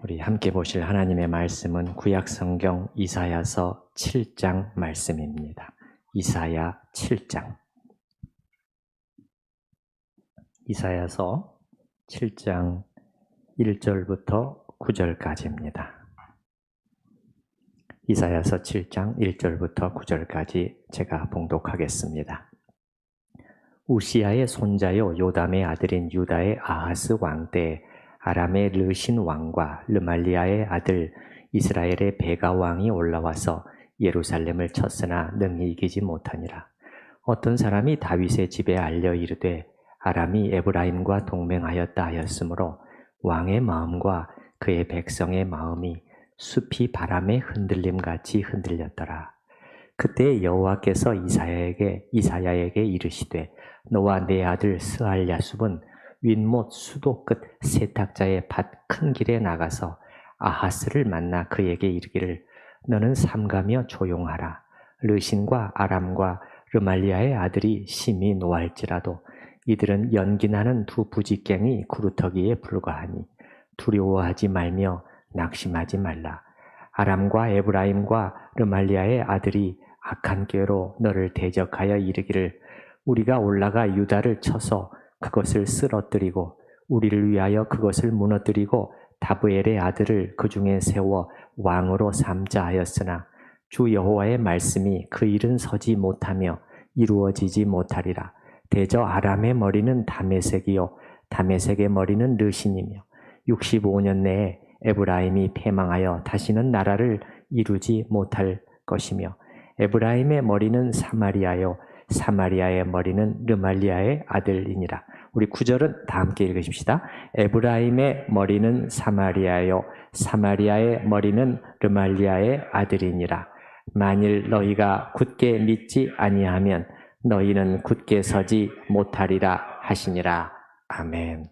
우리 함께 보실 하나님의 말씀은 구약성경 이사야서 7장 말씀입니다. 이사야 7장. 이사야서 7장 1절부터 9절까지입니다. 이사야서 7장 1절부터 9절까지 제가 봉독하겠습니다. 우시야의 손자요 요담의 아들인 유다의 아하스 왕 때 아람의 르신 왕과 르말리아의 아들 이스라엘의 베가 왕이 올라와서 예루살렘을 쳤으나 능히 이기지 못하니라. 어떤 사람이 다윗의 집에 알려 이르되 아람이 에브라임과 동맹하였다 하였으므로 왕의 마음과 그의 백성의 마음이 숲이 바람의 흔들림같이 흔들렸더라. 그때 여호와께서 이사야에게 이르시되 너와 내 아들 스알야숲은 윗못 수도 끝 세탁자의 밭 큰 길에 나가서 아하스를 만나 그에게 이르기를 너는 삼가며 조용하라. 르신과 아람과 르말리아의 아들이 심히 노할지라도 이들은 연기나는 두 부직갱이 구루터기에 불과하니 두려워하지 말며 낙심하지 말라. 아람과 에브라임과 르말리아의 아들이 악한 꾀로 너를 대적하여 이르기를 우리가 올라가 유다를 쳐서 그것을 쓰러뜨리고 우리를 위하여 그것을 무너뜨리고 다브엘의 아들을 그 중에 세워 왕으로 삼자 하였으나 주 여호와의 말씀이 그 일은 서지 못하며 이루어지지 못하리라. 대저 아람의 머리는 다메섹이요 다메섹의 머리는 르신이며 65년 내에 에브라임이 패망하여 다시는 나라를 이루지 못할 것이며 에브라임의 머리는 사마리아요 사마리아의 머리는 르말리아의 아들이니라. 우리 9절은 다 함께 읽으십시다. 에브라임의 머리는 사마리아요 사마리아의 머리는 르말리아의 아들이니라. 만일 너희가 굳게 믿지 아니하면 너희는 굳게 서지 못하리라 하시니라. 아멘.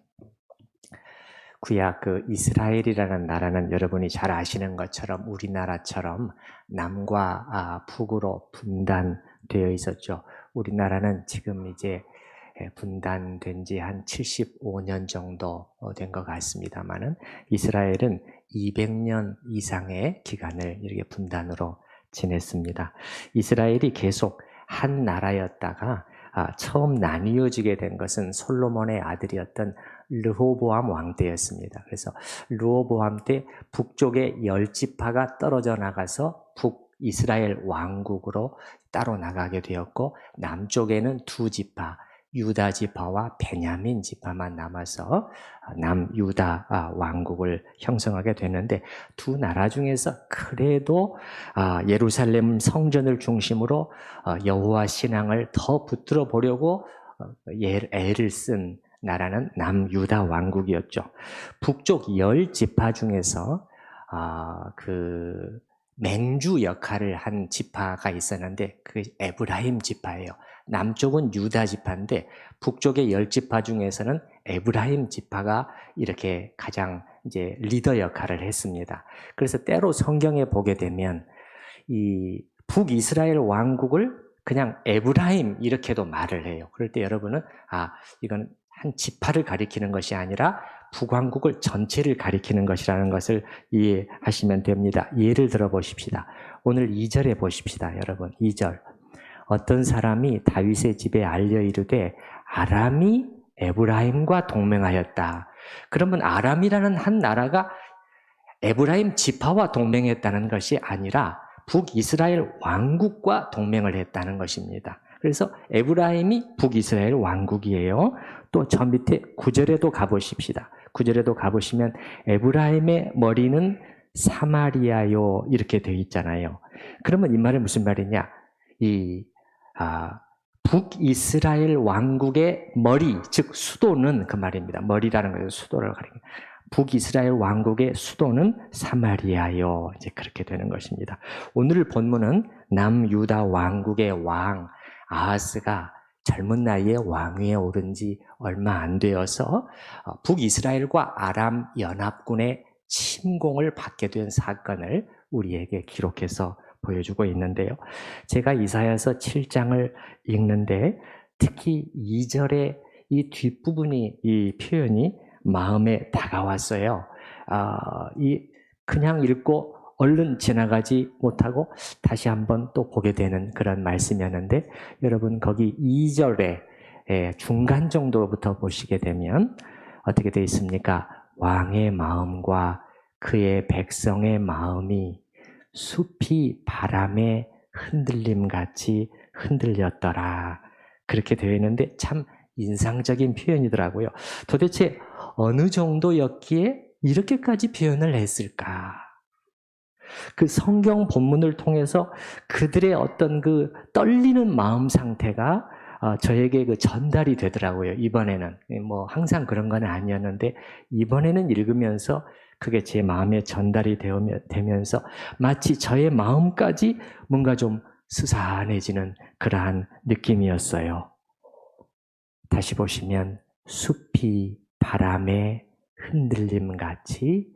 구약 이스라엘이라는 나라는 여러분이 잘 아시는 것처럼 우리나라처럼 남과 북으로 분단되어 있었죠. 우리나라는 지금 이제 분단된 지 한 75년 정도 된 것 같습니다만은 이스라엘은 200년 이상의 기간을 이렇게 분단으로 지냈습니다. 이스라엘이 계속 한 나라였다가 처음 나뉘어지게 된 것은 솔로몬의 아들이었던 르호보암 왕 때였습니다. 그래서 르호보암 때 북쪽에 10지파가 떨어져 나가서 북이스라엘 왕국으로 따로 나가게 되었고 남쪽에는 2지파 유다 지파와 베냐민 지파만 남아서 남유다 왕국을 형성하게 되는데 두 나라 중에서 그래도 예루살렘 성전을 중심으로 여호와 신앙을 더 붙들어 보려고 애를 쓴 나라는 남유다 왕국이었죠. 북쪽 10지파 중에서 그 맹주 역할을 한 지파가 있었는데 그 에브라임 지파예요. 남쪽은 유다 지파인데 북쪽의 10지파 중에서는 에브라임 지파가 이렇게 가장 이제 리더 역할을 했습니다. 그래서 때로 성경에 보게 되면 이 북이스라엘 왕국을 그냥 에브라임 이렇게도 말을 해요. 그럴 때 여러분은 이건 한 지파를 가리키는 것이 아니라 북왕국을 전체를 가리키는 것이라는 것을 이해하시면 됩니다. 예를 들어 보십시다. 오늘 2절에 보십시다. 여러분 2절. 어떤 사람이 다윗의 집에 알려 이르되 아람이 에브라임과 동맹하였다. 그러면 아람이라는 한 나라가 에브라임 지파와 동맹했다는 것이 아니라 북이스라엘 왕국과 동맹을 했다는 것입니다. 그래서 에브라임이 북이스라엘 왕국이에요. 또 저 밑에 9절에도 가보십시다. 9절에도 가보시면 에브라임의 머리는 사마리아요 이렇게 되어 있잖아요. 그러면 이 말은 무슨 말이냐? 북이스라엘 왕국의 머리, 즉 수도는 그 말입니다. 머리라는 것은 수도를 가리킵니다. 북이스라엘 왕국의 수도는 사마리아요. 이제 그렇게 되는 것입니다. 오늘 본문은 남유다 왕국의 왕 아하스가 젊은 나이에 왕위에 오른 지 얼마 안 되어서 북이스라엘과 아람 연합군의 침공을 받게 된 사건을 우리에게 기록해서 보여주고 있는데요. 제가 이사야서 7장을 읽는데 특히 2절의 이 뒷부분이 이 표현이 마음에 다가왔어요. 그냥 읽고 얼른 지나가지 못하고 다시 한번 또 보게 되는 그런 말씀이었는데, 여러분 거기 2절에 중간 정도부터 보시게 되면 어떻게 되어 있습니까? 왕의 마음과 그의 백성의 마음이 숲이 바람에 흔들림같이 흔들렸더라. 그렇게 되어 있는데 참 인상적인 표현이더라고요. 도대체 어느 정도였기에 이렇게까지 표현을 했을까? 그 성경 본문을 통해서 그들의 어떤 그 떨리는 마음 상태가 저에게 그 전달이 되더라고요. 이번에는 뭐 항상 그런 건 아니었는데 이번에는 읽으면서 그게 제 마음에 전달이 되면서 마치 저의 마음까지 뭔가 좀 스산해지는 그러한 느낌이었어요. 다시 보시면 숲이 바람에 흔들림같이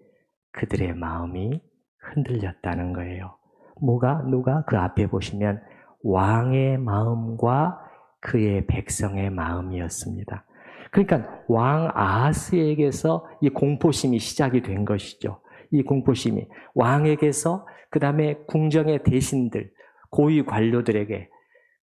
그들의 마음이 흔들렸다는 거예요. 누가? 그 앞에 보시면 왕의 마음과 그의 백성의 마음이었습니다. 그러니까 왕 아하스에게서 이 공포심이 시작이 된 것이죠. 이 공포심이 왕에게서, 그 다음에 궁정의 대신들, 고위 관료들에게,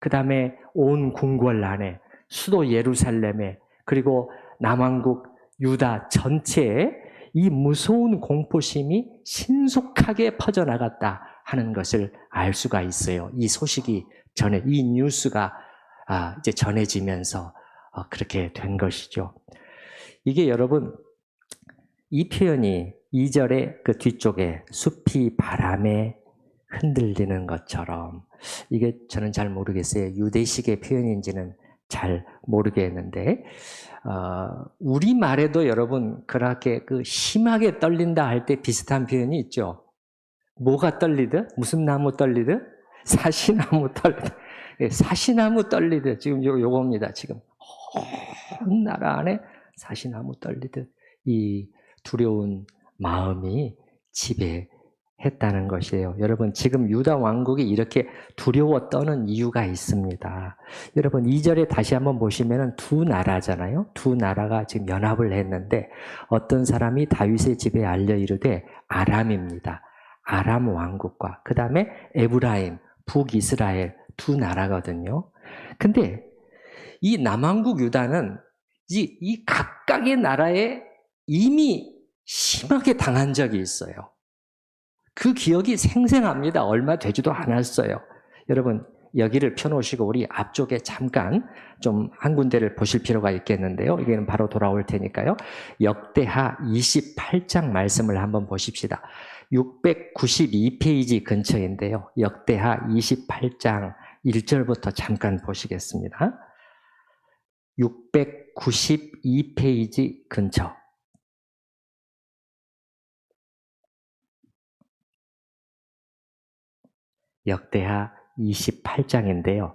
그 다음에 온 궁궐 안에, 수도 예루살렘에, 그리고 남왕국 유다 전체에 이 무서운 공포심이 신속하게 퍼져나갔다 하는 것을 알 수가 있어요. 이 소식이 이 뉴스가 이제 전해지면서 그렇게 된 것이죠. 이게 여러분, 이 표현이 2절의 그 뒤쪽에 숲이 바람에 흔들리는 것처럼, 이게 저는 잘 모르겠어요. 유대식의 표현인지는 잘 모르겠는데, 우리말에도 여러분 그렇게 그 심하게 떨린다 할 때 비슷한 표현이 있죠. 뭐가 떨리듯? 무슨 나무 떨리듯? 사시나무 떨리듯. 사시나무 떨리듯. 지금 요겁니다. 지금 온 나라 안에 사시나무 떨리듯 이 두려운 마음이 지배했다는 것이에요. 여러분, 지금 유다 왕국이 이렇게 두려워 떠는 이유가 있습니다. 여러분, 2절에 다시 한번 보시면 두 나라잖아요. 두 나라가 지금 연합을 했는데 어떤 사람이 다윗의 집에 알려 이르되 아람입니다. 아람 왕국과 그 다음에 에브라임, 북이스라엘 두 나라거든요. 근데 이 남왕국 유다는 이 각각의 나라에 이미 심하게 당한 적이 있어요. 그 기억이 생생합니다. 얼마 되지도 않았어요. 여러분, 여기를 펴놓으시고 우리 앞쪽에 잠깐 좀 한 군데를 보실 필요가 있겠는데요. 이게는 바로 돌아올 테니까요. 역대하 28장 말씀을 한번 보십시다. 692페이지 근처인데요. 역대하 28장 1절부터 잠깐 보시겠습니다. 692페이지 근처. 역대하 28장인데요.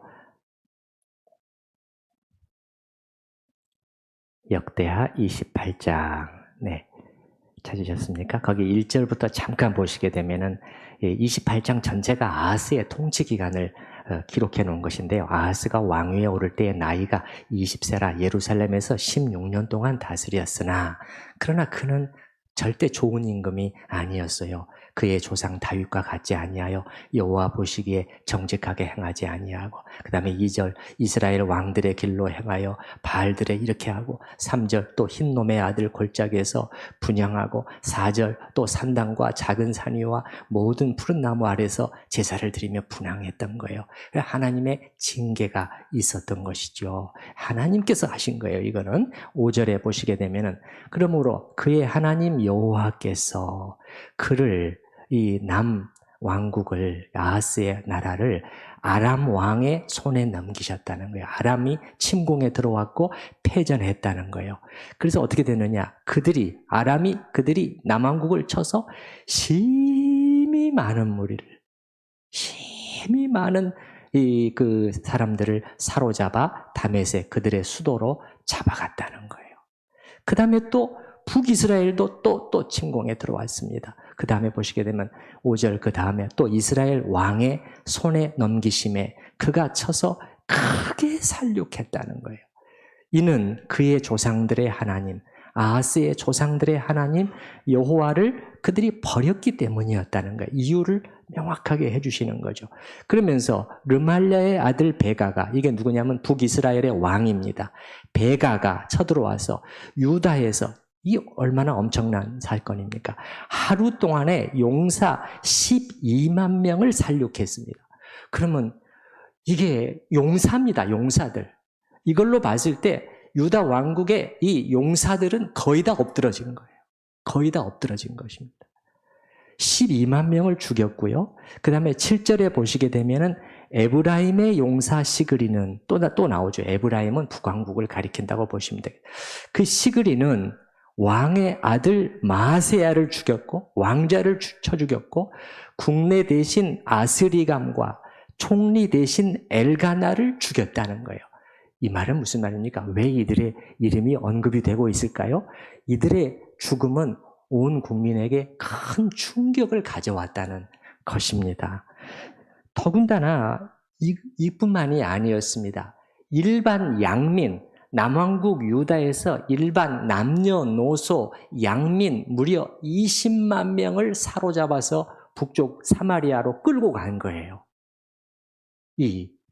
역대하 28장. 네. 찾으셨습니까? 거기 1절부터 잠깐 보시게 되면은 28장 전체가 아하스의 통치 기간을 기록해 놓은 것인데요. 아하스가 왕위에 오를 때의 나이가 20세라 예루살렘에서 16년 동안 다스렸으나 그러나 그는 절대 좋은 임금이 아니었어요. 그의 조상 다윗과 같지 아니하여 여호와 보시기에 정직하게 행하지 아니하고, 그 다음에 2절 이스라엘 왕들의 길로 행하여 바알들에 이렇게 하고, 3절 또 흰놈의 아들 골짜기에서 분향하고, 4절 또 산당과 작은 산 위와 모든 푸른 나무 아래서 제사를 드리며 분향했던 거예요. 하나님의 징계가 있었던 것이죠. 하나님께서 하신 거예요. 이거는 5절에 보시게 되면은, 그러므로 그의 하나님 여호와께서 그를, 이 남 왕국을, 아하스의 나라를 아람 왕의 손에 넘기셨다는 거예요. 아람이 침공에 들어왔고 패전했다는 거예요. 그래서 어떻게 되느냐? 그들이 남왕국을 쳐서 심히 많은 무리를, 심히 많은 그 사람들을 사로잡아 다메섹 그들의 수도로 잡아갔다는 거예요. 그 다음에 또 북이스라엘도 또 침공에 들어왔습니다. 그 다음에 보시게 되면 5절 그 다음에 또 이스라엘 왕의 손에 넘기심에 그가 쳐서 크게 살육했다는 거예요. 이는 그의 조상들의 하나님 아하스의 조상들의 하나님 여호와를 그들이 버렸기 때문이었다는 거예요. 이유를 명확하게 해주시는 거죠. 그러면서 르말랴의 아들 베가가, 이게 누구냐면 북이스라엘의 왕입니다. 베가가 쳐들어와서 유다에서, 이 얼마나 엄청난 사건입니까? 하루 동안에 용사 12만 명을 살육했습니다. 그러면 이게 용사입니다. 용사들. 이걸로 봤을 때 유다 왕국의 이 용사들은 거의 다 엎드러진 거예요. 거의 다 엎드러진 것입니다. 12만 명을 죽였고요. 그 다음에 7절에 보시게 되면은 에브라임의 용사 시그리는 또 나오죠. 에브라임은 북왕국을 가리킨다고 보시면 돼요. 그 시그리는 왕의 아들 마세야를 죽였고, 왕자를 쳐 죽였고, 국내 대신 아스리감과 총리 대신 엘가나를 죽였다는 거예요. 이 말은 무슨 말입니까? 왜 이들의 이름이 언급이 되고 있을까요? 이들의 죽음은 온 국민에게 큰 충격을 가져왔다는 것입니다. 더군다나 이뿐만이 아니었습니다. 일반 양민, 남왕국 유다에서 일반 남녀노소, 양민 무려 20만 명을 사로잡아서 북쪽 사마리아로 끌고 간 거예요.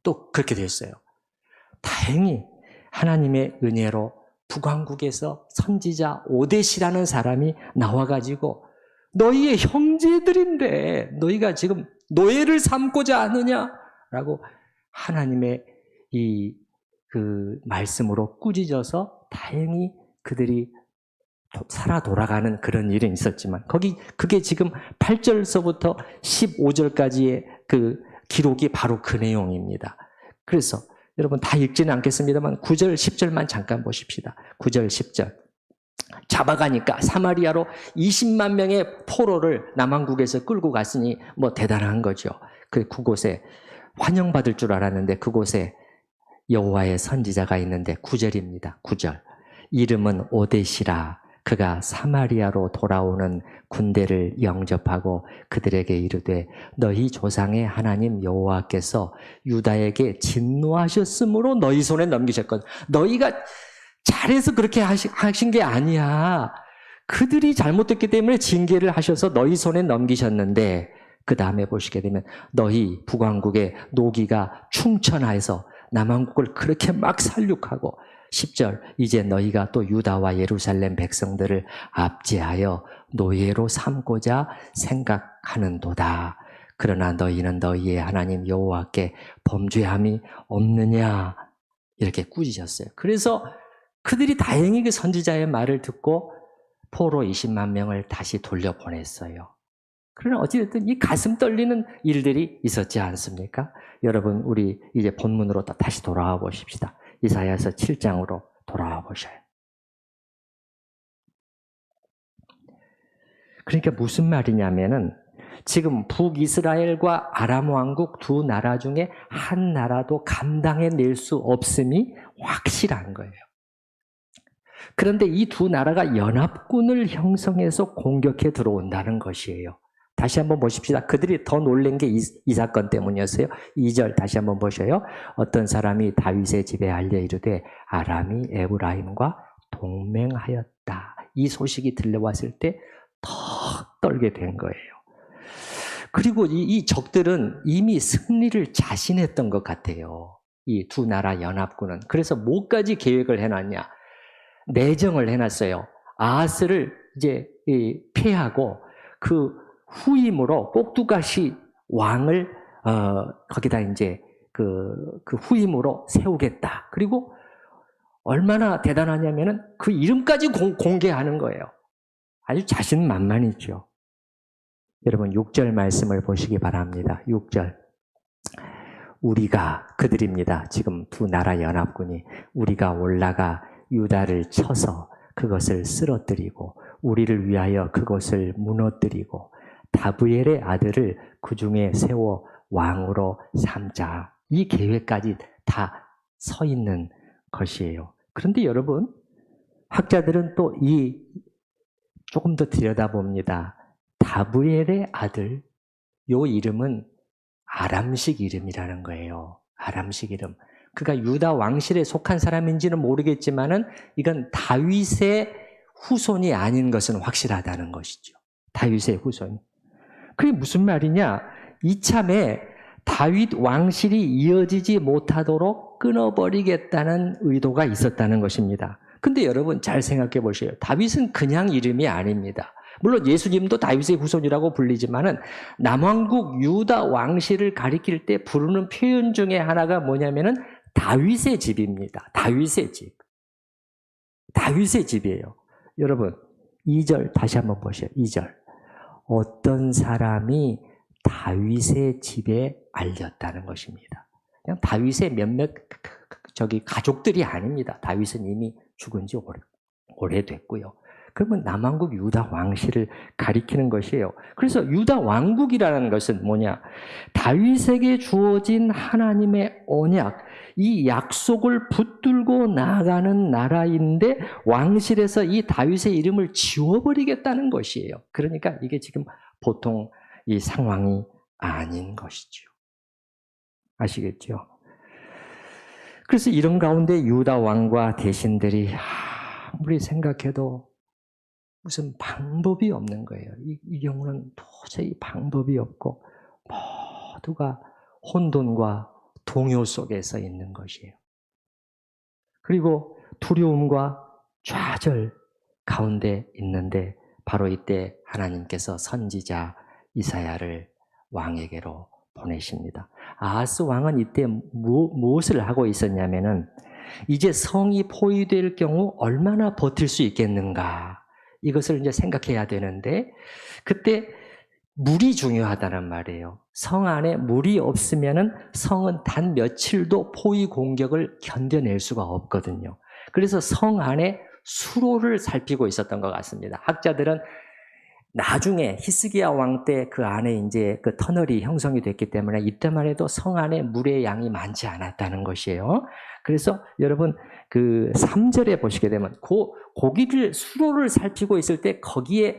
또 그렇게 됐어요. 다행히 하나님의 은혜로 북왕국에서 선지자 오뎃이라는 사람이 나와가지고 너희의 형제들인데 너희가 지금 노예를 삼고자 하느냐라고 하나님의 그 말씀으로 꾸짖어서 다행히 그들이 살아 돌아가는 그런 일은 있었지만 그게 지금 8절서부터 15절까지의 그 기록이 바로 그 내용입니다. 그래서 여러분 다 읽지는 않겠습니다만 9절, 10절만 잠깐 보십시다. 9절, 10절. 잡아가니까 사마리아로 20만 명의 포로를 남왕국에서 끌고 갔으니 뭐 대단한 거죠. 그곳에 환영받을 줄 알았는데 그곳에 여호와의 선지자가 있는데 9절입니다. 9절. 이름은 오뎃이라. 그가 사마리아로 돌아오는 군대를 영접하고 그들에게 이르되 너희 조상의 하나님 여호와께서 유다에게 진노하셨으므로 너희 손에 넘기셨거든. 너희가 잘해서 그렇게 하신 게 아니야. 그들이 잘못했기 때문에 징계를 하셔서 너희 손에 넘기셨는데 그 다음에 보시게 되면 너희 북왕국의 노기가 충천하여서 남왕국을 그렇게 막 살육하고 10절 이제 너희가 또 유다와 예루살렘 백성들을 압제하여 노예로 삼고자 생각하는도다. 그러나 너희는 너희의 하나님 여호와께 범죄함이 없느냐 이렇게 꾸짖으셨어요. 그래서 그들이 다행히 그 선지자의 말을 듣고 포로 20만 명을 다시 돌려보냈어요. 그러나 어찌됐든 이 가슴 떨리는 일들이 있었지 않습니까? 여러분 우리 이제 본문으로 다시 돌아와 보십시다. 이사야서 7장으로 돌아와 보셔요. 그러니까 무슨 말이냐면은 지금 북이스라엘과 아람 왕국 두 나라 중에 한 나라도 감당해낼 수 없음이 확실한 거예요. 그런데 이 두 나라가 연합군을 형성해서 공격해 들어온다는 것이에요. 다시 한번 보십시다. 그들이 더 놀란 게 이 사건 때문이었어요. 2절 다시 한번 보셔요. 어떤 사람이 다윗의 집에 알려 이르되 아람이 에브라임과 동맹하였다. 이 소식이 들려왔을 때 더 떨게 된 거예요. 그리고 이 적들은 이미 승리를 자신했던 것 같아요. 이 두 나라 연합군은. 그래서 뭐까지 계획을 해놨냐. 내정을 해놨어요. 아하스를 이제 폐하고 그 후임으로 꼭두가시 왕을 거기다 이제 그 후임으로 세우겠다. 그리고 얼마나 대단하냐면은 그 이름까지 공개하는 거예요. 아주 자신만만이죠. 여러분 6절 말씀을 보시기 바랍니다. 6절. 우리가 그들입니다. 지금 두 나라 연합군이 우리가 올라가 유다를 쳐서 그것을 쓰러뜨리고 우리를 위하여 그것을 무너뜨리고 다브엘의 아들을 그 중에 세워 왕으로 삼자. 이 계획까지 다 서 있는 것이에요. 그런데 여러분, 학자들은 또 조금 더 들여다봅니다. 다브엘의 아들, 요 이름은 아람식 이름이라는 거예요. 아람식 이름. 그가 유다 왕실에 속한 사람인지는 모르겠지만은 이건 다윗의 후손이 아닌 것은 확실하다는 것이죠. 다윗의 후손이. 그게 무슨 말이냐? 이참에 다윗 왕실이 이어지지 못하도록 끊어버리겠다는 의도가 있었다는 것입니다. 근데 여러분 잘 생각해 보세요. 다윗은 그냥 이름이 아닙니다. 물론 예수님도 다윗의 후손이라고 불리지만은 남왕국 유다 왕실을 가리킬 때 부르는 표현 중에 하나가 뭐냐면은 다윗의 집입니다. 다윗의 집. 다윗의 집이에요. 여러분 2절 다시 한번 보세요. 2절. 어떤 사람이 다윗의 집에 알렸다는 것입니다. 그냥 다윗의 몇몇 가족들이 아닙니다. 다윗은 이미 죽은 지 오래됐고요. 그러면 남왕국 유다 왕실을 가리키는 것이에요. 그래서 유다 왕국이라는 것은 뭐냐? 다윗에게 주어진 하나님의 언약, 이 약속을 붙들고 나아가는 나라인데 왕실에서 이 다윗의 이름을 지워버리겠다는 것이에요. 그러니까 이게 지금 보통 이 상황이 아닌 것이죠. 아시겠죠? 그래서 이런 가운데 유다 왕과 대신들이 아무리 생각해도 무슨 방법이 없는 거예요. 이 경우는 도저히 방법이 없고 모두가 혼돈과 동요 속에서 있는 것이에요. 그리고 두려움과 좌절 가운데 있는데 바로 이때 하나님께서 선지자 이사야를 왕에게로 보내십니다. 아하스 왕은 이때 무엇을 하고 있었냐면은 이제 성이 포위될 경우 얼마나 버틸 수 있겠는가 이것을 이제 생각해야 되는데 그때 물이 중요하다는 말이에요. 성 안에 물이 없으면은 성은 단 며칠도 포위 공격을 견뎌낼 수가 없거든요. 그래서 성 안에 수로를 살피고 있었던 것 같습니다. 학자들은 나중에 히스기야 왕 때 그 안에 이제 그 터널이 형성이 됐기 때문에 이때만 해도 성 안에 물의 양이 많지 않았다는 것이에요. 그래서 여러분 그 3절에 보시게 되면 고기를 수로를 살피고 있을 때 거기에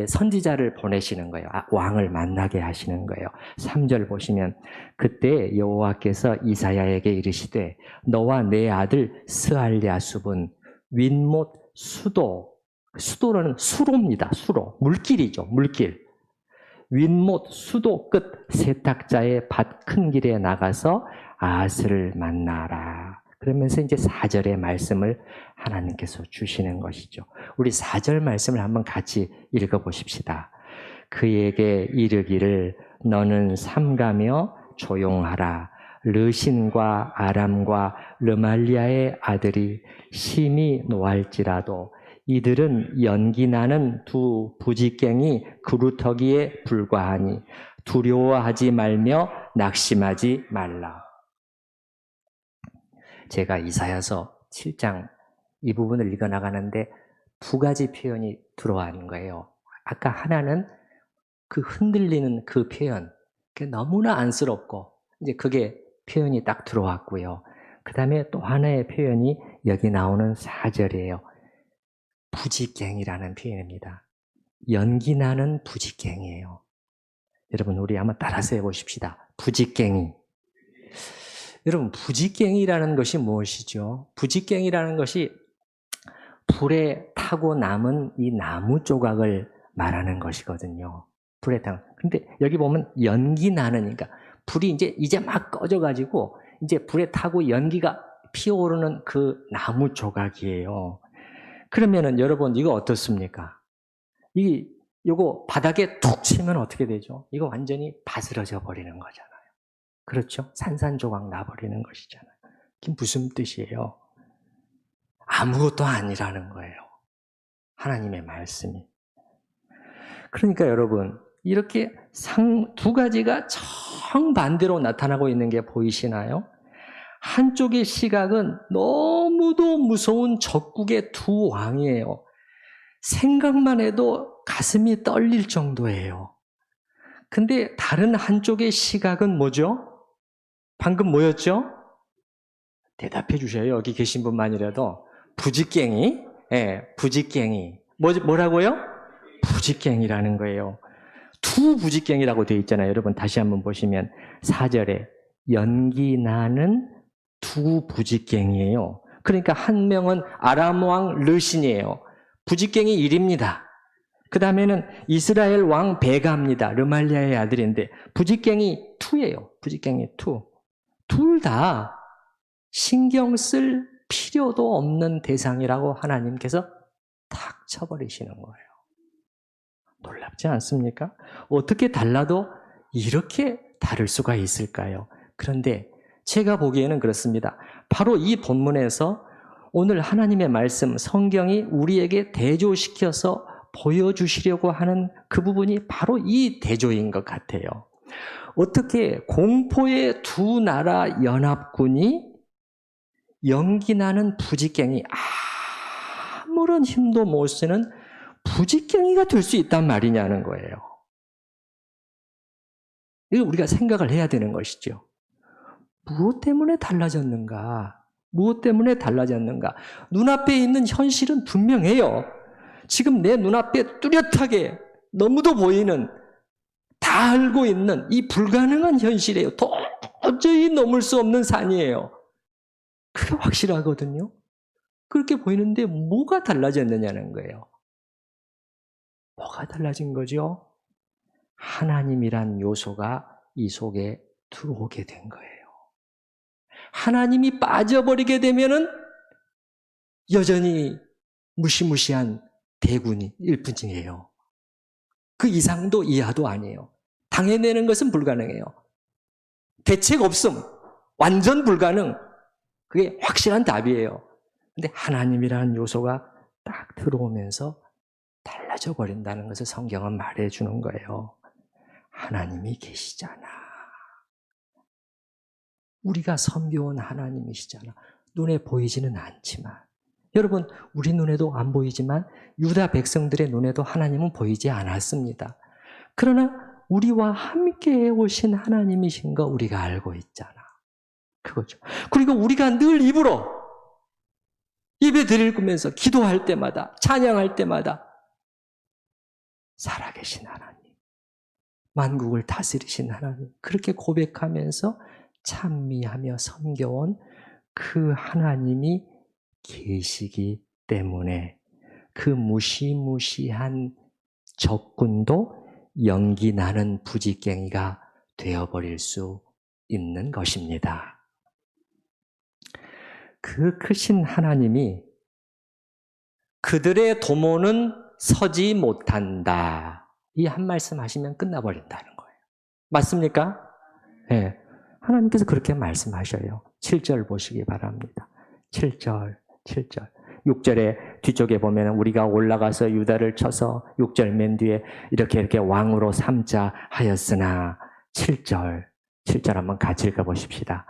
선지자를 보내시는 거예요. 왕을 만나게 하시는 거예요. 3절 보시면 그때 여호와께서 이사야에게 이르시되 너와 내 아들 스알랴숲은 윗못 수도는 수로입니다. 수로. 물길이죠. 물길. 윗못 수도 끝 세탁자의 밭 큰 길에 나가서 아하스를 만나라. 그러면서 이제 4절의 말씀을 하나님께서 주시는 것이죠. 우리 4절 말씀을 한번 같이 읽어보십시다. 그에게 이르기를 너는 삼가며 조용하라. 르신과 아람과 르말리아의 아들이 심히 노할지라도 이들은 연기나는 두 부지깽이 그루터기에 불과하니 두려워하지 말며 낙심하지 말라. 제가 이사야서 7장 이 부분을 읽어나가는데 두 가지 표현이 들어가는 거예요. 아까 하나는 그 흔들리는 그 표현, 그게 너무나 안쓰럽고 이제 그게 표현이 딱 들어왔고요. 그 다음에 또 하나의 표현이 여기 나오는 4절이에요. 부지깽이라는 표현입니다. 연기나는 부지깽이에요. 여러분 우리 한번 따라서 해보십시다. 부지깽이. 여러분 부지깽이라는 것이 무엇이죠? 부지깽이라는 것이 불에 타고 남은 이 나무 조각을 말하는 것이거든요. 불에 타고. 근데 여기 보면 연기 나는니까 불이 이제 막 꺼져가지고 이제 불에 타고 연기가 피어오르는 그 나무 조각이에요. 그러면은 여러분 이거 어떻습니까? 요거 바닥에 툭 치면 어떻게 되죠? 이거 완전히 바스러져 버리는 거잖아요. 그렇죠? 산산조각 나버리는 것이잖아요. 그게 무슨 뜻이에요? 아무것도 아니라는 거예요. 하나님의 말씀이. 그러니까 여러분 이렇게 두 가지가 정반대로 나타나고 있는 게 보이시나요? 한쪽의 시각은 너무도 무서운 적국의 두 왕이에요. 생각만 해도 가슴이 떨릴 정도예요. 근데 다른 한쪽의 시각은 뭐죠? 방금 뭐였죠? 대답해 주셔요. 여기 계신 분만이라도. 부지깽이. 예, 부지깽이. 뭐라고요? 부지깽이라는 거예요. 두 부지깽이라고 되어 있잖아요. 여러분 다시 한번 보시면 4절에 연기 나는 두 부지깽이에요. 그러니까 한 명은 아람 왕 르신이에요. 부직갱이 1입니다. 그 다음에는 이스라엘 왕 베가입니다. 르말리아의 아들인데 부직갱이 2예요. 부직갱이 2. 둘 다 신경 쓸 필요도 없는 대상이라고 하나님께서 탁 쳐버리시는 거예요. 놀랍지 않습니까? 어떻게 달라도 이렇게 다를 수가 있을까요? 그런데 제가 보기에는 그렇습니다. 바로 이 본문에서 오늘 하나님의 말씀, 성경이 우리에게 대조시켜서 보여주시려고 하는 그 부분이 바로 이 대조인 것 같아요. 어떻게 공포의 두 나라 연합군이 연기나는 부직갱이, 아무런 힘도 못 쓰는 부직갱이가 될 수 있단 말이냐는 거예요. 이거 우리가 생각을 해야 되는 것이죠. 무엇 때문에 달라졌는가? 무엇 때문에 달라졌는가? 눈앞에 있는 현실은 분명해요. 지금 내 눈앞에 뚜렷하게 너무도 보이는, 다 알고 있는 이 불가능한 현실이에요. 도저히 넘을 수 없는 산이에요. 그게 확실하거든요. 그렇게 보이는데 뭐가 달라졌느냐는 거예요. 뭐가 달라진 거죠? 하나님이란 요소가 이 속에 들어오게 된 거예요. 하나님이 빠져버리게 되면은 여전히 무시무시한 대군일 뿐이에요. 그 이상도 이하도 아니에요. 당해내는 것은 불가능해요. 대책 없음, 완전 불가능. 그게 확실한 답이에요. 근데 하나님이라는 요소가 딱 들어오면서 달라져 버린다는 것을 성경은 말해주는 거예요. 하나님이 계시잖아. 우리가 섬겨온 하나님이시잖아. 눈에 보이지는 않지만, 여러분, 우리 눈에도 안 보이지만 유다 백성들의 눈에도 하나님은 보이지 않았습니다. 그러나 우리와 함께 오신 하나님이신 거 우리가 알고 있잖아. 그거죠. 그리고 우리가 늘 입으로 예배 드리면서 기도할 때마다, 찬양할 때마다 살아계신 하나님, 만국을 다스리신 하나님, 그렇게 고백하면서 찬미하며 섬겨온 그 하나님이 계시기 때문에 그 무시무시한 적군도 연기 나는 부직갱이가 되어버릴 수 있는 것입니다. 그 크신 하나님이 그들의 도모는 서지 못한다. 이 한 말씀 하시면 끝나버린다는 거예요. 맞습니까? 네. 하나님께서 그렇게 말씀하셔요. 7절 보시기 바랍니다. 7절. 6절에 뒤쪽에 보면 우리가 올라가서 유다를 쳐서 6절 맨 뒤에 이렇게 왕으로 삼자 하였으나 7절 한번 같이 읽어보십시다.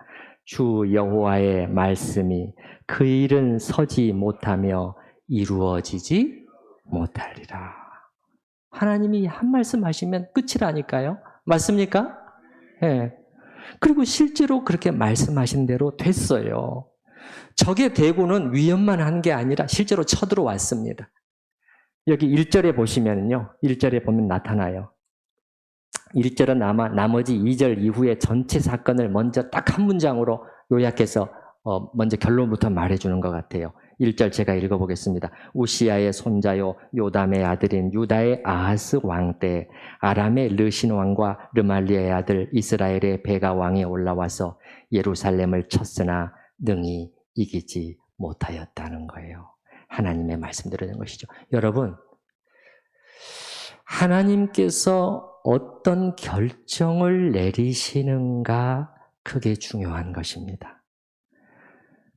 주 여호와의 말씀이 그 일은 서지 못하며 이루어지지 못하리라. 하나님이 한 말씀 하시면 끝이라니까요. 맞습니까? 네. 그리고 실제로 그렇게 말씀하신 대로 됐어요. 적의 대군은 위협만 한 게 아니라 실제로 쳐들어왔습니다. 여기 1절에 보시면요. 1절에 보면 나타나요. 1절은 아마 나머지 2절 이후에 전체 사건을 먼저 딱 한 문장으로 요약해서 먼저 결론부터 말해주는 것 같아요. 1절 제가 읽어보겠습니다. 우시야의 손자요 요담의 아들인 유다의 아하스 왕 때 아람의 르신 왕과 르말리아의 아들 이스라엘의 베가 왕이 올라와서 예루살렘을 쳤으나 능히 이기지 못하였다는 거예요. 하나님의 말씀대로 된 것이죠. 여러분, 하나님께서 어떤 결정을 내리시는가, 그게 중요한 것입니다.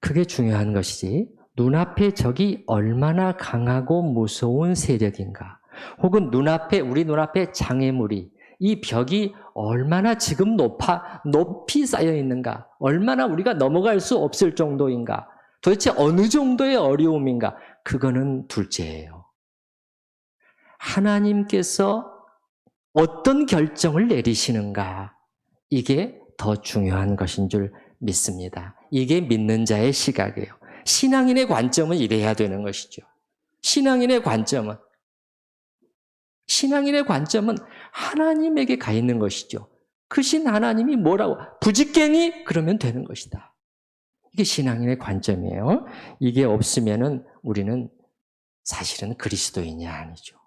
그게 중요한 것이지 눈앞에 적이 얼마나 강하고 무서운 세력인가, 혹은 우리 눈앞에 장애물이, 이 벽이 얼마나 지금 높이 쌓여 있는가, 얼마나 우리가 넘어갈 수 없을 정도인가, 도대체 어느 정도의 어려움인가, 그거는 둘째예요. 하나님께서 어떤 결정을 내리시는가, 이게 더 중요한 것인 줄 믿습니다. 이게 믿는 자의 시각이에요. 신앙인의 관점은 이래야 되는 것이죠. 신앙인의 관점은 하나님에게 가 있는 것이죠. 크신 하나님이 뭐라고, 부직갱이? 그러면 되는 것이다. 이게 신앙인의 관점이에요. 이게 없으면은 우리는 사실은 그리스도인이 아니죠.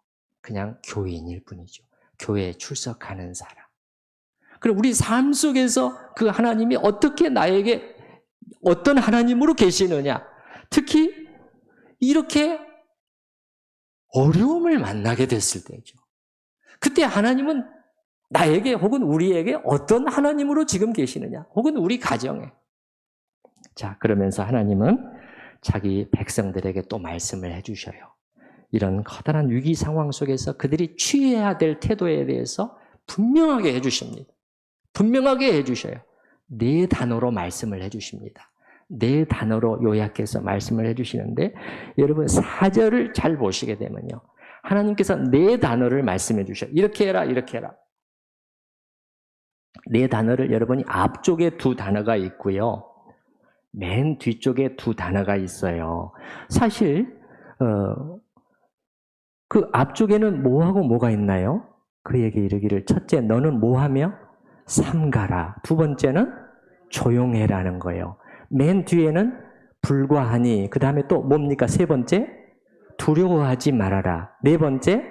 그냥 교인일 뿐이죠. 교회에 출석하는 사람. 그럼 우리 삶 속에서 그 하나님이 어떻게 나에게 어떤 하나님으로 계시느냐? 특히 이렇게 어려움을 만나게 됐을 때죠. 그때 하나님은 나에게 혹은 우리에게 어떤 하나님으로 지금 계시느냐? 혹은 우리 가정에. 자, 그러면서 하나님은 자기 백성들에게 또 말씀을 해주셔요. 이런 커다란 위기 상황 속에서 그들이 취해야 될 태도에 대해서 분명하게 해주십니다. 분명하게 해주셔요. 4단어로 말씀을 해주십니다. 4단어로 요약해서 말씀을 해주시는데 여러분 4절을 잘 보시게 되면요. 하나님께서 4단어를 말씀해 주셔요. 이렇게 해라, 이렇게 해라. 4단어를 여러분이 앞쪽에 2단어가 있고요. 맨 뒤쪽에 2단어가 있어요. 사실 그 앞쪽에는 뭐하고 뭐가 있나요? 그에게 이르기를 첫째 너는 뭐하며? 삼가라. 두 번째는 조용해라는 거예요. 맨 뒤에는 불과하니 그 다음에 또 뭡니까? 세 번째 두려워하지 말아라. 네 번째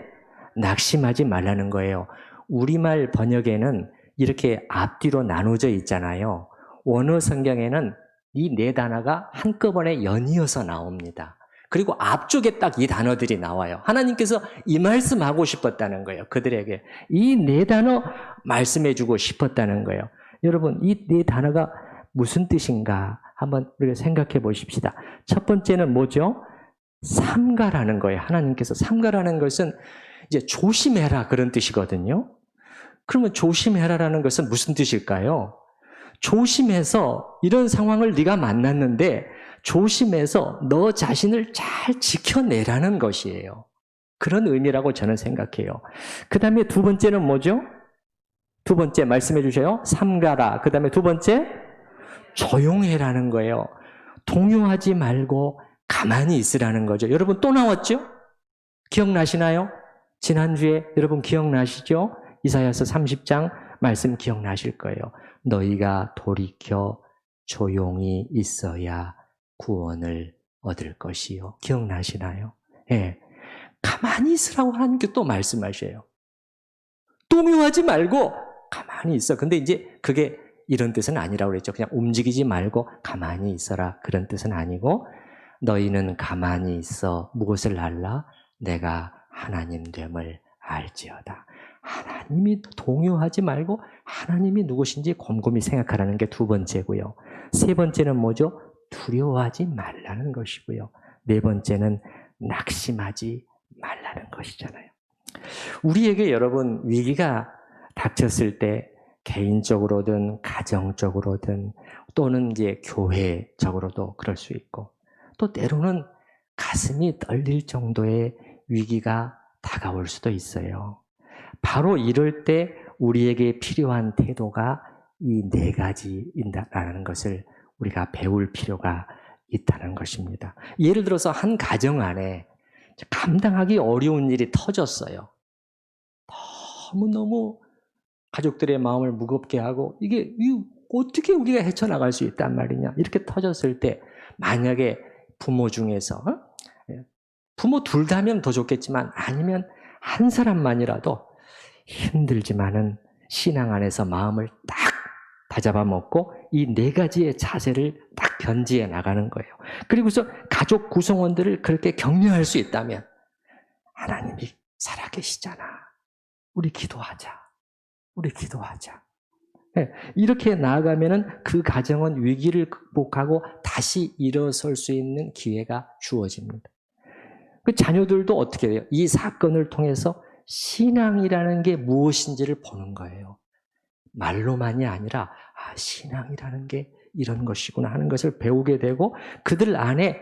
낙심하지 말라는 거예요. 우리말 번역에는 이렇게 앞뒤로 나눠져 있잖아요. 원어 성경에는 이 4단어가 한꺼번에 연이어서 나옵니다. 그리고 앞쪽에 딱 이 단어들이 나와요. 하나님께서 이 말씀하고 싶었다는 거예요. 그들에게 이 4단어 말씀해주고 싶었다는 거예요. 여러분 이 4단어가 무슨 뜻인가 한번 우리가 생각해 보십시다. 첫 번째는 뭐죠? 삼가라는 거예요. 하나님께서 삼가라는 것은 이제 조심해라 그런 뜻이거든요. 그러면 조심해라라는 것은 무슨 뜻일까요? 조심해서 이런 상황을 네가 만났는데 조심해서 너 자신을 잘 지켜내라는 것이에요. 그런 의미라고 저는 생각해요. 그 다음에 두 번째는 뭐죠? 두 번째 말씀해 주세요. 삼가라. 그 다음에 두 번째 조용해라는 거예요. 동요하지 말고 가만히 있으라는 거죠. 여러분 또 나왔죠? 기억나시나요? 지난주에 여러분 기억나시죠? 이사야서 30장 말씀 기억나실 거예요. 너희가 돌이켜 조용히 있어야 구원을 얻을 것이요. 기억나시나요? 예. 가만히 있으라고 하나님께 또 말씀하셔요. 동요하지 말고 가만히 있어. 근데 이제 그게 이런 뜻은 아니라고 그랬죠. 그냥 움직이지 말고 가만히 있어라. 그런 뜻은 아니고 너희는 가만히 있어 무엇을 알라? 내가 하나님 됨을 알지어다. 하나님이 동요하지 말고 하나님이 누구신지 곰곰이 생각하라는 게 두 번째고요. 세 번째는 뭐죠? 두려워하지 말라는 것이고요. 네 번째는 낙심하지 말라는 것이잖아요. 우리에게 여러분 위기가 닥쳤을 때 개인적으로든 가정적으로든 또는 이제 교회적으로도 그럴 수 있고 또 때로는 가슴이 떨릴 정도의 위기가 다가올 수도 있어요. 바로 이럴 때 우리에게 필요한 태도가 이 4가지인다라는 것을 우리가 배울 필요가 있다는 것입니다. 예를 들어서 한 가정 안에 감당하기 어려운 일이 터졌어요. 너무너무 가족들의 마음을 무겁게 하고 이게 어떻게 우리가 헤쳐나갈 수 있단 말이냐. 이렇게 터졌을 때 만약에 부모 중에서 부모 둘 다면 더 좋겠지만 아니면 한 사람만이라도 힘들지만은 신앙 안에서 마음을 딱 다잡아 먹고 이 4가지의 자세를 딱 견지해 나가는 거예요. 그리고서 가족 구성원들을 그렇게 격려할 수 있다면 하나님이 살아계시잖아. 우리 기도하자. 우리 기도하자. 네, 이렇게 나아가면은 그 가정은 위기를 극복하고 다시 일어설 수 있는 기회가 주어집니다. 그 자녀들도 어떻게 돼요? 이 사건을 통해서 신앙이라는 게 무엇인지를 보는 거예요. 말로만이 아니라 신앙이라는 게 이런 것이구나 하는 것을 배우게 되고 그들 안에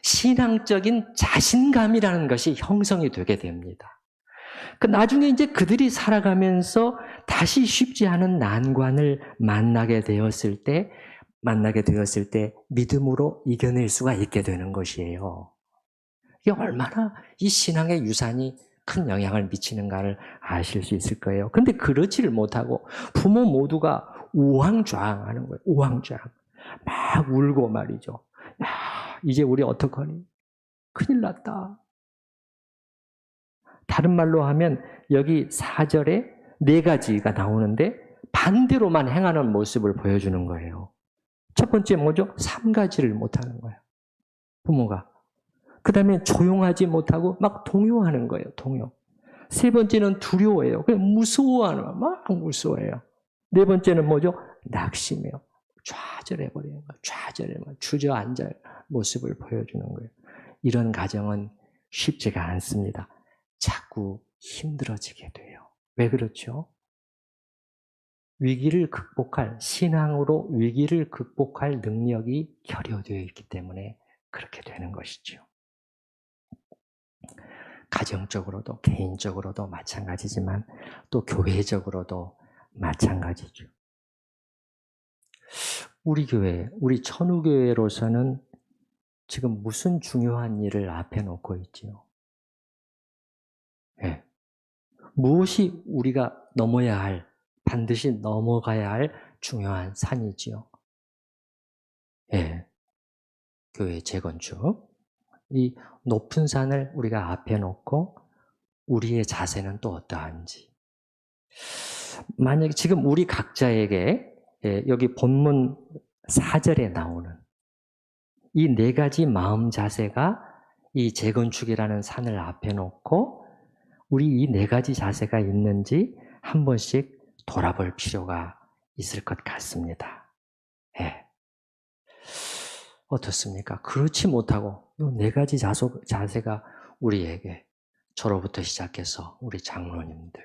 신앙적인 자신감이라는 것이 형성이 되게 됩니다. 그 나중에 이제 그들이 살아가면서 다시 쉽지 않은 난관을 만나게 되었을 때 믿음으로 이겨낼 수가 있게 되는 것이에요. 이게 얼마나 이 신앙의 유산이 큰 영향을 미치는가를 아실 수 있을 거예요. 그런데 그러지를 못하고 부모 모두가 우왕좌왕하는 거예요. 우왕좌왕. 막 울고 말이죠. 야, 이제 우리 어떡하니? 큰일 났다. 다른 말로 하면 여기 4절에 4가지가 나오는데 반대로만 행하는 모습을 보여주는 거예요. 첫 번째 뭐죠? 3가지를 못하는 거예요. 부모가. 그 다음에 조용하지 못하고 막 동요하는 거예요. 동요. 세 번째는 두려워해요. 그냥 무서워하는 거예요. 막 무서워해요. 네 번째는 뭐죠? 낙심해요. 좌절해버리는 거예요. 좌절해버리는 주저앉아 모습을 보여주는 거예요. 이런 가정은 쉽지가 않습니다. 자꾸 힘들어지게 돼요. 왜 그렇죠? 위기를 극복할, 신앙으로 위기를 극복할 능력이 결여되어 있기 때문에 그렇게 되는 것이죠. 가정적으로도 개인적으로도 마찬가지지만 또 교회적으로도 마찬가지죠. 우리 교회, 우리 천우교회로서는 지금 무슨 중요한 일을 앞에 놓고 있지요? 네. 무엇이 우리가 넘어야 할, 반드시 넘어가야 할 중요한 산이지요? 예. 교회 재건축. 이 높은 산을 우리가 앞에 놓고 우리의 자세는 또 어떠한지. 만약에 지금 우리 각자에게 여기 본문 4절에 나오는 이 4가지 마음 자세가 이 재건축이라는 산을 앞에 놓고 우리 이 4가지 자세가 있는지 한 번씩 돌아볼 필요가 있을 것 같습니다. 예. 어떻습니까? 그렇지 못하고 이 4가지 자세가 우리에게 저로부터 시작해서 우리 장로님들,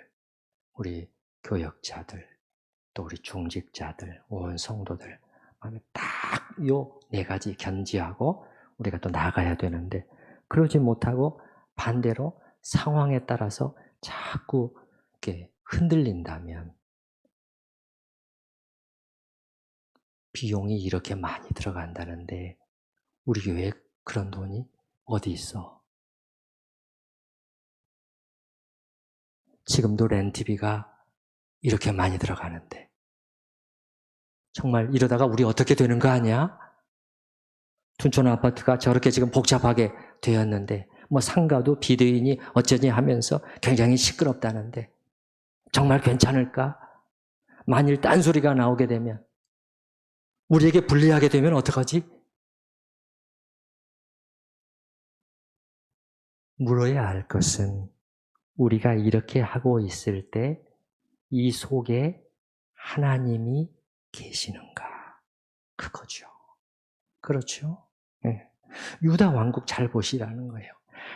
우리 교역자들, 또 우리 중직자들, 온 성도들 딱 이 4가지 견지하고 우리가 또 나가야 되는데 그러지 못하고 반대로 상황에 따라서 자꾸 이렇게 흔들린다면 비용이 이렇게 많이 들어간다는데 우리 교회에 그런 돈이 어디 있어? 지금도 렌트비가 이렇게 많이 들어가는데 정말 이러다가 우리 어떻게 되는 거 아니야? 둔촌 아파트가 저렇게 지금 복잡하게 되었는데 뭐 상가도 비대인이 어쩌니 하면서 굉장히 시끄럽다는데 정말 괜찮을까? 만일 딴소리가 나오게 되면 우리에게 불리하게 되면 어떡하지? 물어야 할 것은 우리가 이렇게 하고 있을 때 이 속에 하나님이 계시는가? 그거죠. 그렇죠? 네. 유다 왕국 잘 보시라는 거예요.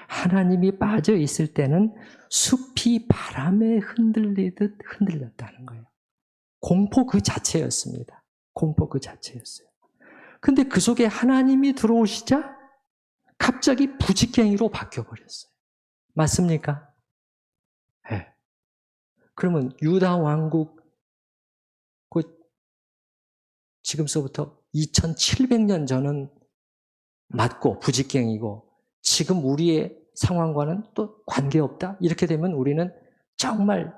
하나님이 빠져 있을 때는 숲이 바람에 흔들리듯 흔들렸다는 거예요. 공포 그 자체였습니다. 공포 그 자체였어요. 근데 그 속에 하나님이 들어오시자 갑자기 부직갱이로 바뀌어버렸어요. 맞습니까? 네. 그러면 유다 왕국 지금서부터 2700년 전은 맞고 부직갱이고 지금 우리의 상황과는 또 관계없다? 이렇게 되면 우리는 정말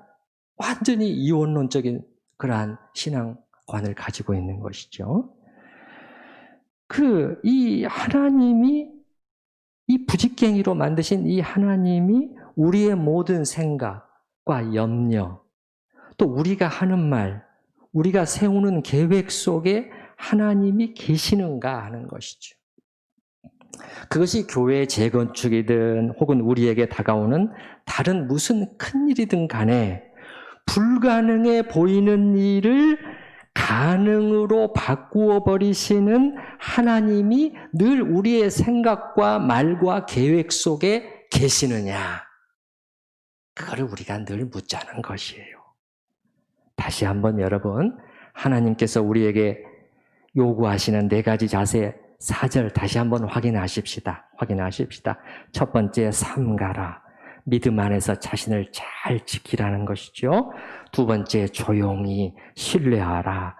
완전히 이원론적인 그러한 신앙관을 가지고 있는 것이죠. 이 하나님이 이 부직갱이로 만드신 이 하나님이 우리의 모든 생각과 염려, 또 우리가 하는 말, 우리가 세우는 계획 속에 하나님이 계시는가 하는 것이죠. 그것이 교회 재건축이든 혹은 우리에게 다가오는 다른 무슨 큰일이든 간에 불가능해 보이는 일을 가능으로 바꾸어 버리시는 하나님이 늘 우리의 생각과 말과 계획 속에 계시느냐? 그거를 우리가 늘 묻자는 것이에요. 다시 한번 여러분, 하나님께서 우리에게 요구하시는 4가지 자세 4절 다시 한번 확인하십시다. 첫 번째, 삼가라. 믿음 안에서 자신을 잘 지키라는 것이죠. 두 번째, 조용히 신뢰하라.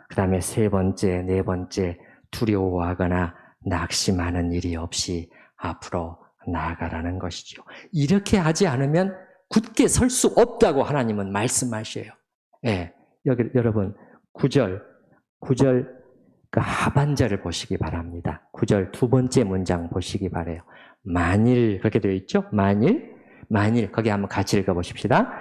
그 다음에 세 번째, 네 번째, 두려워하거나 낙심하는 일이 없이 앞으로 나아가라는 것이죠. 이렇게 하지 않으면 굳게 설 수 없다고 하나님은 말씀하셔요. 예, 여러분 9절 그 하반절을 보시기 바랍니다. 9절 두 번째 문장 보시기 바라요. 만일 그렇게 되어 있죠? 만일 만일, 거기 한번 같이 읽어보십시다.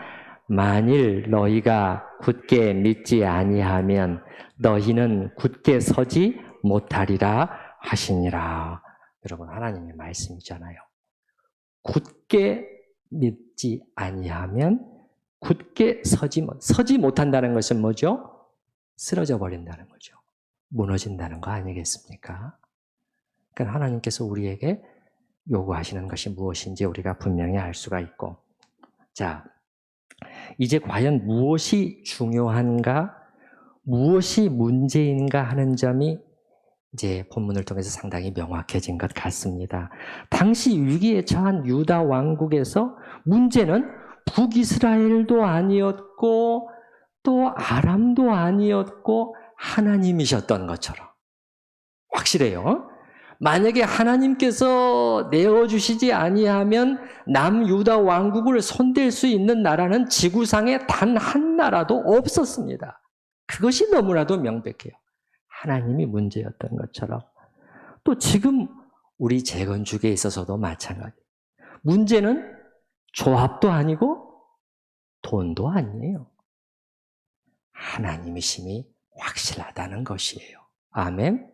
만일 너희가 굳게 믿지 아니하면 너희는 굳게 서지 못하리라 하시니라. 여러분, 하나님의 말씀이잖아요. 굳게 믿지 아니하면 굳게 서지 못한다는 것은 뭐죠? 쓰러져 버린다는 거죠. 무너진다는 거 아니겠습니까? 그러니까 하나님께서 우리에게 요구하시는 것이 무엇인지 우리가 분명히 알 수가 있고, 자, 이제 과연 무엇이 중요한가, 무엇이 문제인가 하는 점이 이제 본문을 통해서 상당히 명확해진 것 같습니다. 당시 위기에 처한 유다 왕국에서 문제는 북이스라엘도 아니었고 또 아람도 아니었고 하나님이셨던 것처럼 확실해요. 만약에 하나님께서 내어주시지 아니하면 남유다 왕국을 손댈 수 있는 나라는 지구상에 단 한 나라도 없었습니다. 그것이 너무나도 명백해요. 하나님이 문제였던 것처럼. 또 지금 우리 재건축에 있어서도 마찬가지예요. 문제는 조합도 아니고 돈도 아니에요. 하나님이심이 확실하다는 것이에요. 아멘.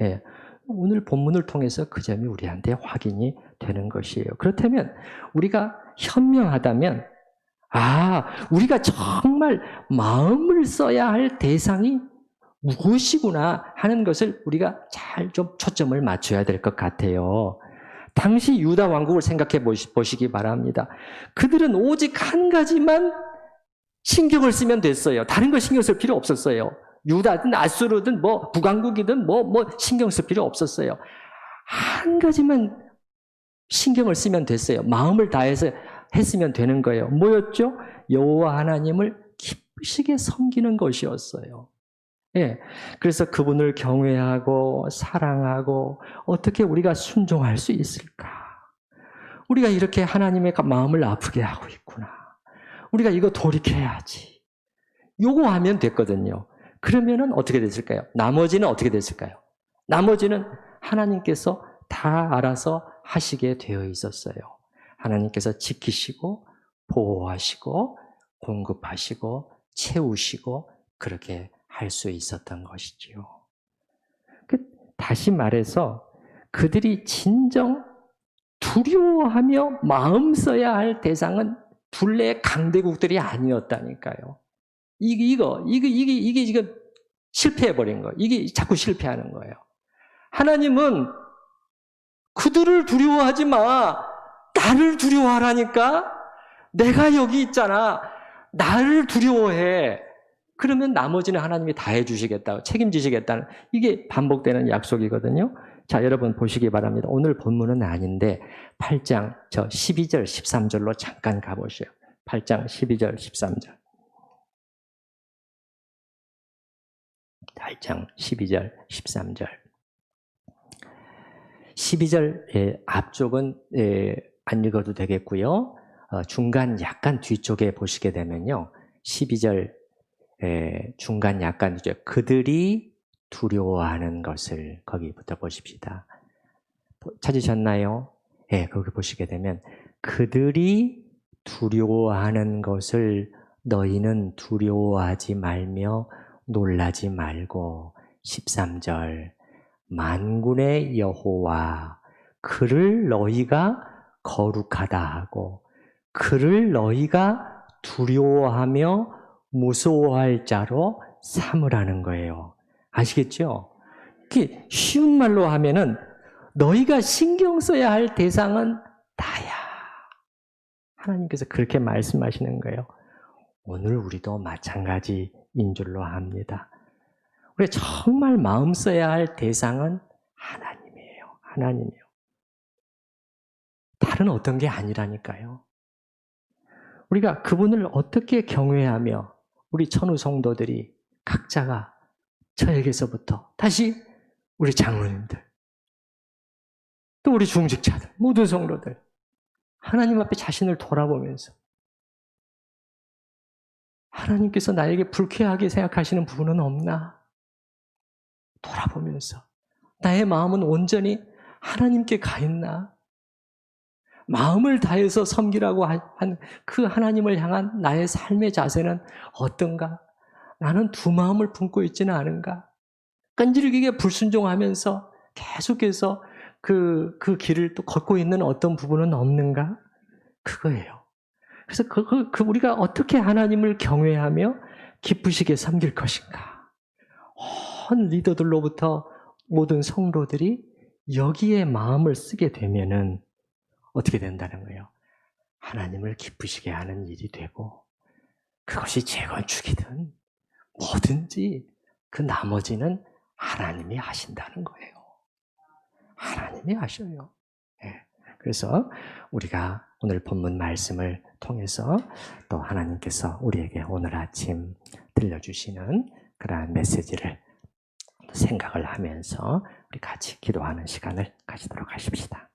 예. 오늘 본문을 통해서 그 점이 우리한테 확인이 되는 것이에요. 그렇다면 우리가 현명하다면, 우리가 정말 마음을 써야 할 대상이 무엇이구나 하는 것을 우리가 잘 좀 초점을 맞춰야 될 것 같아요. 당시 유다 왕국을 생각해 보시기 바랍니다. 그들은 오직 한 가지만 신경을 쓰면 됐어요. 다른 거 신경 쓸 필요 없었어요. 유다든 아수르든 북왕국이든 신경 쓸 필요 없었어요. 한 가지만 신경을 쓰면 됐어요. 마음을 다해서 했으면 되는 거예요. 뭐였죠? 여호와 하나님을 기쁘시게 섬기는 것이었어요. 예. 그래서 그분을 경외하고 사랑하고 어떻게 우리가 순종할 수 있을까? 우리가 이렇게 하나님의 마음을 아프게 하고 있구나. 우리가 이거 돌이켜야지. 요거 하면 됐거든요. 그러면은 어떻게 됐을까요? 나머지는 어떻게 됐을까요? 나머지는 하나님께서 다 알아서 하시게 되어 있었어요. 하나님께서 지키시고 보호하시고 공급하시고 채우시고 그렇게 할 수 있었던 것이지요. 다시 말해서 그들이 진정 두려워하며 마음 써야 할 대상은 둘레의 강대국들이 아니었다니까요. 이게 지금 실패해버린 거예요. 이게 자꾸 실패하는 거예요. 하나님은 그들을 두려워하지 마. 나를 두려워하라니까. 내가 여기 있잖아. 나를 두려워해. 그러면 나머지는 하나님이 다 해주시겠다, 책임지시겠다는, 이게 반복되는 약속이거든요. 자, 여러분 보시기 바랍니다. 오늘 본문은 아닌데 8장 12절, 13절로 잠깐 가보시죠. 8장 12절, 13절. 8장 12절, 13절. 12절 앞쪽은 안 읽어도 되겠고요. 중간 약간 뒤쪽에 보시게 되면요. 12절 중간 약간 뒤쪽, 그들이 두려워하는 것을 거기부터 보십시다. 찾으셨나요? 거기 보시게 되면 그들이 두려워하는 것을 너희는 두려워하지 말며 놀라지 말고 13절 만군의 여호와 그를 너희가 거룩하다 하고 그를 너희가 두려워하며 무서워할 자로 삼으라는 거예요. 아시겠죠? 쉬운 말로 하면은 너희가 신경 써야 할 대상은 나야. 하나님께서 그렇게 말씀하시는 거예요. 오늘 우리도 마찬가지인 줄로 압니다. 우리가 정말 마음 써야 할 대상은 하나님이에요. 하나님이에요. 다른 어떤 게 아니라니까요. 우리가 그분을 어떻게 경외하며 우리 천우 성도들이 각자가 저에게서부터 다시 우리 장로님들 또 우리 중직자들 모든 성도들 하나님 앞에 자신을 돌아보면서 하나님께서 나에게 불쾌하게 생각하시는 부분은 없나? 돌아보면서 나의 마음은 온전히 하나님께 가 있나? 마음을 다해서 섬기라고 한 그 하나님을 향한 나의 삶의 자세는 어떤가? 나는 두 마음을 품고 있지는 않은가? 끈질기게 불순종하면서 계속해서 그 길을 또 걷고 있는 어떤 부분은 없는가? 그거예요. 그래서 우리가 어떻게 하나님을 경외하며 기쁘시게 섬길 것인가? 온 리더들로부터 모든 성도들이 여기에 마음을 쓰게 되면은 어떻게 된다는 거예요? 하나님을 기쁘시게 하는 일이 되고, 그것이 재건축이든 뭐든지 그 나머지는 하나님이 하신다는 거예요. 하나님이 하셔요. 네. 그래서 우리가 오늘 본문 말씀을 통해서 또 하나님께서 우리에게 오늘 아침 들려주시는 그러한 메시지를 생각을 하면서 우리 같이 기도하는 시간을 가지도록 하십시다.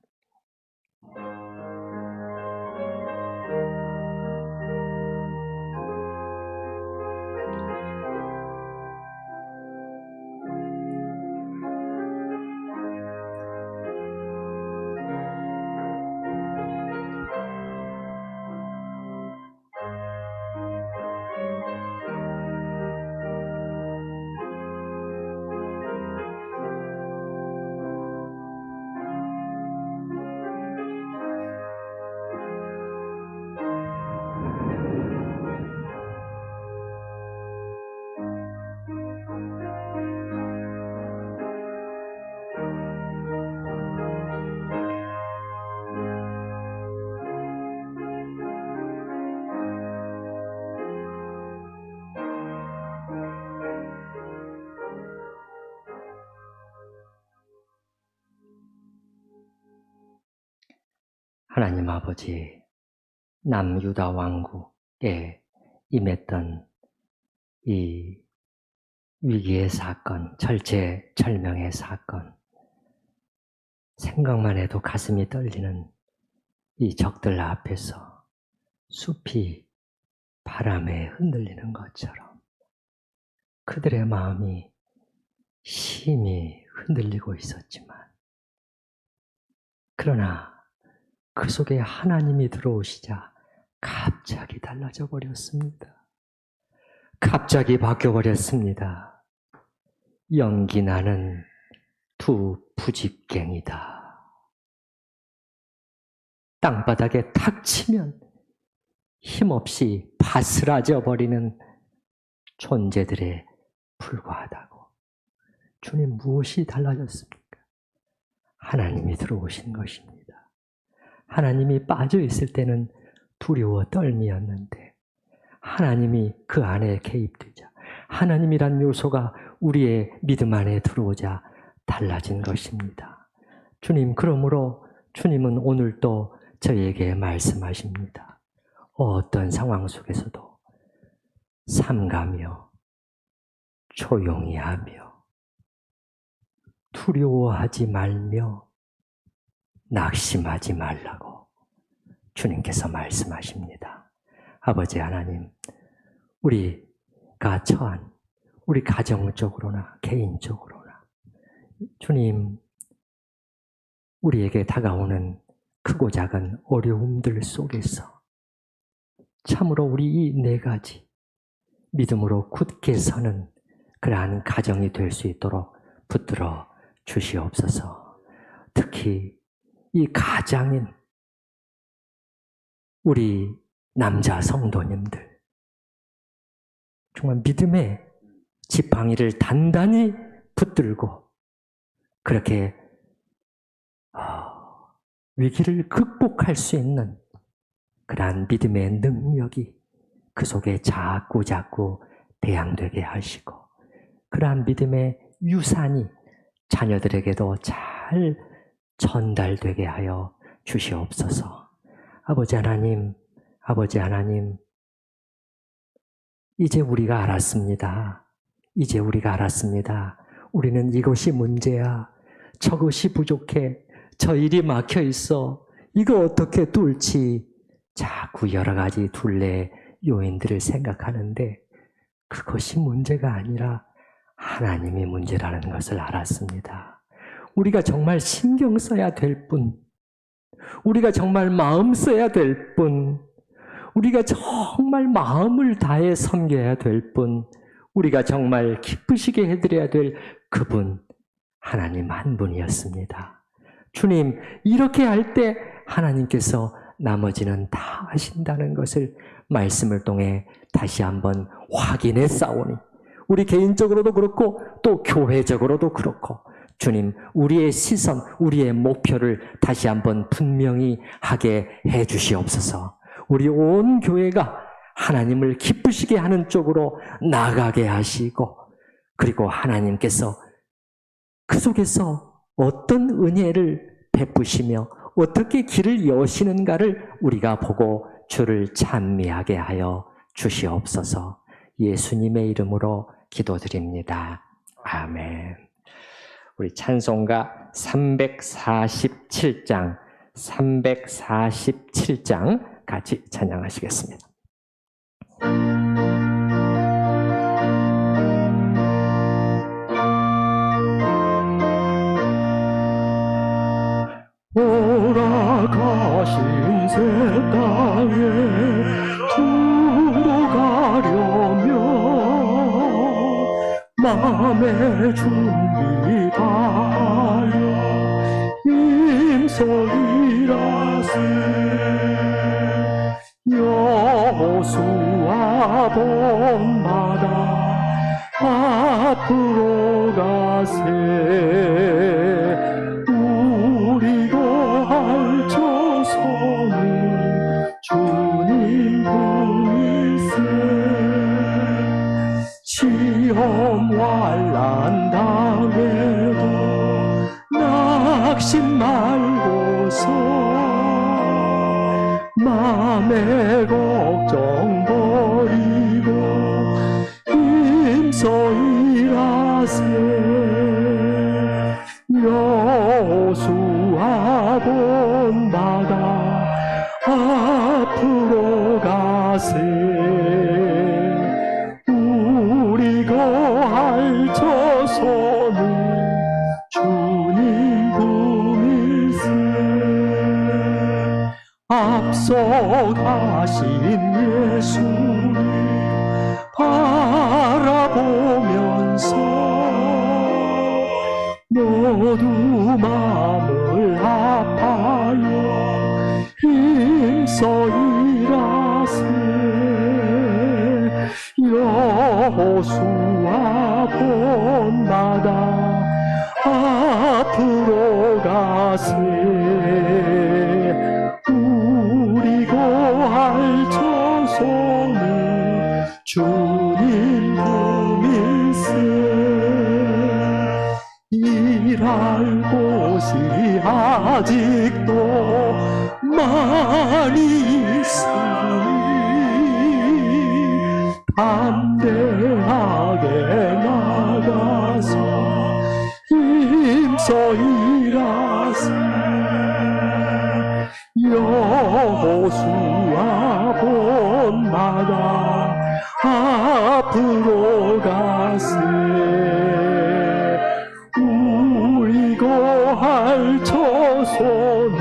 하나님 아버지, 남유다 왕국에 임했던 이 위기의 사건, 절체절명의 사건, 생각만 해도 가슴이 떨리는 이 적들 앞에서 숲이 바람에 흔들리는 것처럼 그들의 마음이 심히 흔들리고 있었지만, 그러나 그 속에 하나님이 들어오시자 갑자기 달라져 버렸습니다. 갑자기 바뀌어 버렸습니다. 연기 나는 두 부집갱이다. 땅바닥에 탁 치면 힘없이 바스라져 버리는 존재들에 불과하다고. 주님, 무엇이 달라졌습니까? 하나님이 들어오신 것입니다. 하나님이 빠져 있을 때는 두려워 떨미였는데, 하나님이 그 안에 개입되자, 하나님이란 요소가 우리의 믿음 안에 들어오자 달라진 것입니다. 주님, 그러므로 주님은 오늘 또 저희에게 말씀하십니다. 어떤 상황 속에서도 삼가며 조용히 하며 두려워하지 말며 낙심하지 말라고 주님께서 말씀하십니다. 아버지 하나님, 우리가 처한 우리 가정적으로나 개인적으로나 주님, 우리에게 다가오는 크고 작은 어려움들 속에서 참으로 우리 이 네 가지 믿음으로 굳게 서는 그러한 가정이 될 수 있도록 붙들어 주시옵소서. 특히 이 가장인 우리 남자 성도님들, 정말 믿음의 지팡이를 단단히 붙들고 그렇게 위기를 극복할 수 있는 그러한 믿음의 능력이 그 속에 자꾸 배양되게 하시고, 그러한 믿음의 유산이 자녀들에게도 잘 전달되게 하여 주시옵소서. 아버지 하나님, 이제 우리가 알았습니다. 우리는 이것이 문제야. 저것이 부족해. 저 일이 막혀 있어. 이거 어떻게 뚫지? 자꾸 여러 가지 둘레 요인들을 생각하는데 그것이 문제가 아니라 하나님이 문제라는 것을 알았습니다. 우리가 정말 신경 써야 될 뿐, 우리가 정말 마음 써야 될 분, 우리가 정말 마음을 다해 섬겨야 될 분, 우리가 정말 기쁘시게 해드려야 될 그분, 하나님 한 분이었습니다. 주님, 이렇게 할 때 하나님께서 나머지는 다 하신다는 것을 말씀을 통해 다시 한번 확인해 싸우니, 우리 개인적으로도 그렇고 또 교회적으로도 그렇고, 주님, 우리의 시선, 우리의 목표를 다시 한번 분명히 하게 해 주시옵소서. 우리 온 교회가 하나님을 기쁘시게 하는 쪽으로 나가게 하시고, 그리고 하나님께서 그 속에서 어떤 은혜를 베푸시며 어떻게 길을 여시는가를 우리가 보고 주를 찬미하게 하여 주시옵소서. 예수님의 이름으로 기도드립니다. 아멘. 우리 찬송가 347장 같이 찬양하시겠습니다. 오락하신 새 땅에 주로 가려면 마음의 준비 다하여 임서이라세. 여호수아 본받아 앞으로 가세. 우리가 알쳐서는 주님 분일세. 시험 환난 당해도 낙심 말고서 맘의 걱정 버리고 힘써 일하세. 여호수아 본받아 앞으로 가세. 우리가 알쳐서는 주님 분일세. 앞서가신 예수님 바라보면서 모두 마음을 아파요 힘써 일하세. 여호수아 본받아 앞으로 가세. 우리가 알쳐서는 주님 품일세. 일할 곳이 아직도 많이 있으니 담대하게 나가서 힘써 일하세. 여호수아 본받아 앞으로 가세. 우리가 알쳐서는